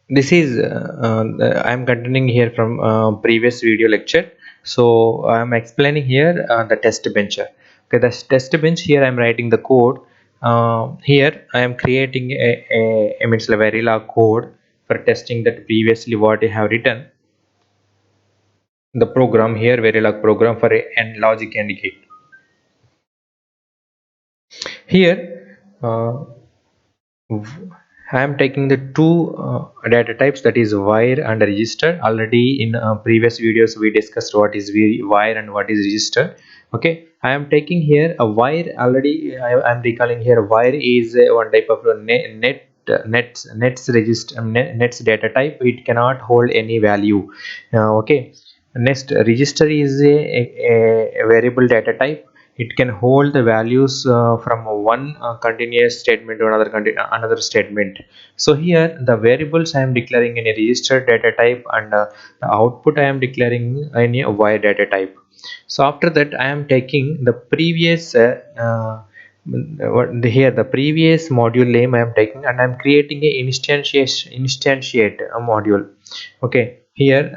This is I am continuing here from previous video lecture. So I am explaining here the test bench. Okay, the test bench, here I am writing the code. Here I am creating a means a Verilog code for testing that previously what I have written the program here, Verilog program for a and logic and gate. Here I am taking the two data types, that is wire and register. Already in previous videos we discussed what is wire and what is register. Okay, I am taking here a wire. Already I am recalling here wire is one type of nets register nets data type. It cannot hold any value. Okay, next register is a variable data type. It can hold the values from one continuous statement to another statement. So here the variables I am declaring in a register data type, and the output I am declaring in a wire data type. So after that I am taking the previous here the previous module name I am taking, and I am creating a instantiate a module. Okay, here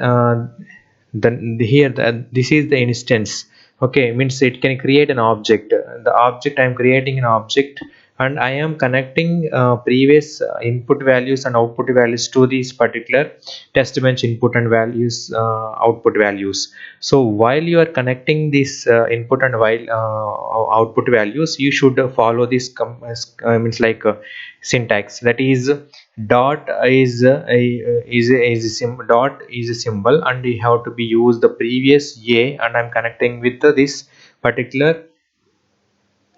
this is the instance. Okay, means it can create an object. The object I am creating an object, and I am connecting previous input values and output values to this particular test bench input and values output values. So while you are connecting this input and while output values, you should follow this means like syntax, that is dot dot is a symbol, and you have to be use the previous a, and I'm connecting with this particular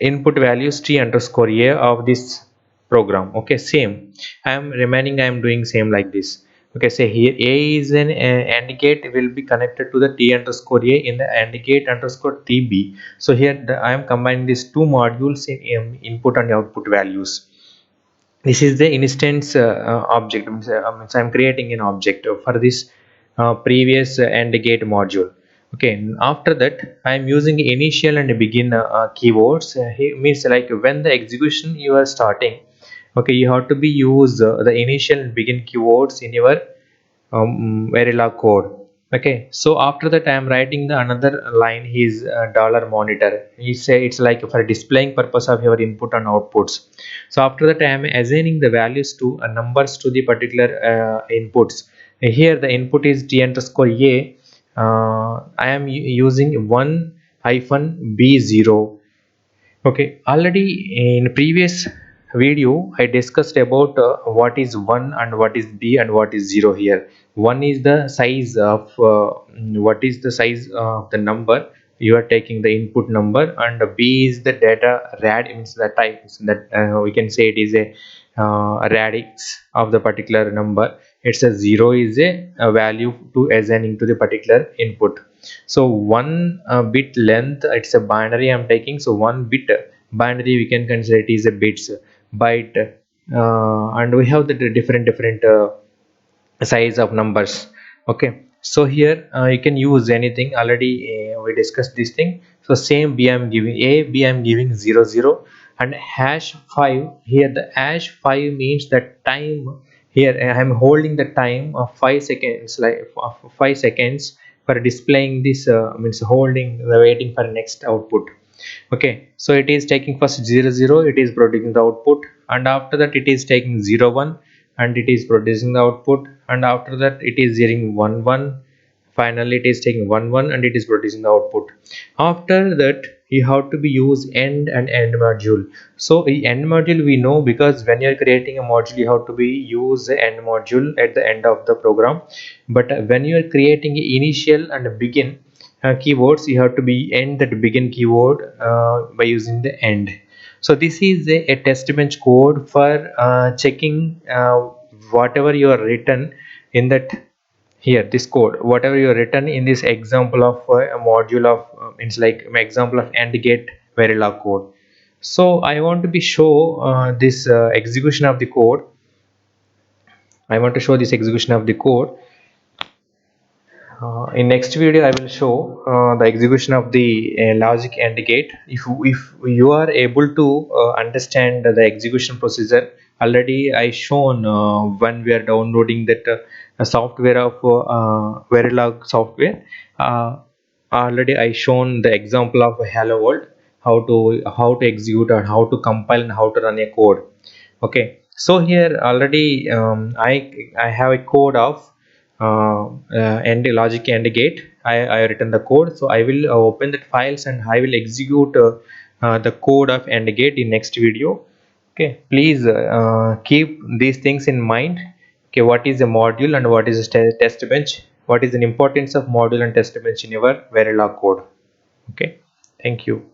input values t underscore a of this program. Okay, same I am remaining, I am doing same like this. Okay, say here a is an AND gate will be connected to the t underscore a in the AND gate underscore tb. So here I am combining these two modules in input and output values. This is the instance object. Means I'm creating an object for this previous AND gate module. Okay, after that I am using initial and begin keywords. Means like when the execution you are starting, okay, you have to be use the initial and begin keywords in your Verilog code. Okay, so after that I am writing the another line is dollar monitor. He say it's like for displaying purpose of your input and outputs. So after that I am assigning the values to numbers to the particular inputs. Here the input is t underscore a. I am using 1 hyphen b0. Okay, already in previous video I discussed about what is 1 and what is b and what is 0 here. 1 is the size of what is the size of the number you are taking the input number, and b is the data rad, means the type that we can say it is a radix of the particular number. It's a 0 is a value to assigning to the particular input. So one bit length, it's a binary I'm taking. So one bit binary we can consider it is a bits byte, and we have the different size of numbers. Okay, so here you can use anything. Already we discussed this thing. So same b I'm giving a, b I'm giving 00, and hash 5. Here the hash 5 means that time. Here I'm holding the time of 5 seconds, like 5 seconds for displaying this means holding the waiting for next output. Okay, so it is taking first 00, it is producing the output, and after that it is taking 01 and it is producing the output, and after that it is zeroing 11. Finally it is taking 11 and it is producing the output. After that you have to be use end module. So the end module we know, because when you are creating a module you have to be use the end module at the end of the program. But when you are creating initial and begin keywords, you have to be end that begin keyword by using the end. So this is a test bench code for checking whatever you are written in that. Here this code whatever you are written in this example of a module of it's like an example of AND gate Verilog code. So I want to be show this execution of the code. I want to show this execution of the code. In next video I will show the execution of the logic AND gate. If you are able to understand the execution procedure already I shown when we are downloading that software of Verilog software. uh, Already I shown the example of hello world, how to execute and how to compile and how to run a code. Okay, so here already I have a code of and logic and gate. I written the code, so I will open that files and I will execute the code of and gate in next video. Okay, please keep these things in mind. Okay, what is a module and what is a test bench? What is the importance of module and test bench in your Verilog code? Okay, thank you.